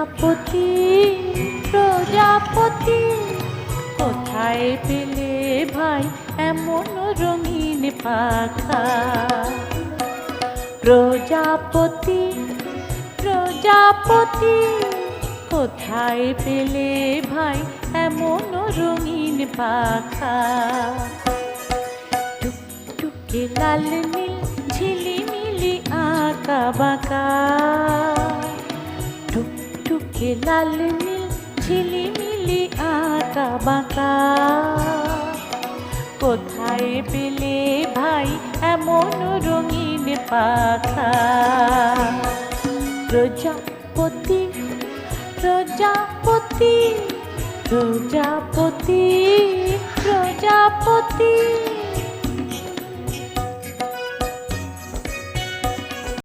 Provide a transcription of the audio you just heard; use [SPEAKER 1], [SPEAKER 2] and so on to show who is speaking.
[SPEAKER 1] প্রজাপতি প্রজাপতি কোথায় পেলে ভাই এমন রঙিন পাখা? প্রজাপতি প্রজাপতি কোথায় পেলে ভাই এমন রঙিন পাখা? টুকটুকে লাল নীল ঝিলিমিলি আঁকা বাঁকা, টুকটুকে লাল নীল ঝিলিমিলি আঁকা বাঁকা কোথায় পেলে ভাই এমন রঙিন পাখা? প্রজাপতি প্রজাপতি প্রজাপতি প্রজাপতি।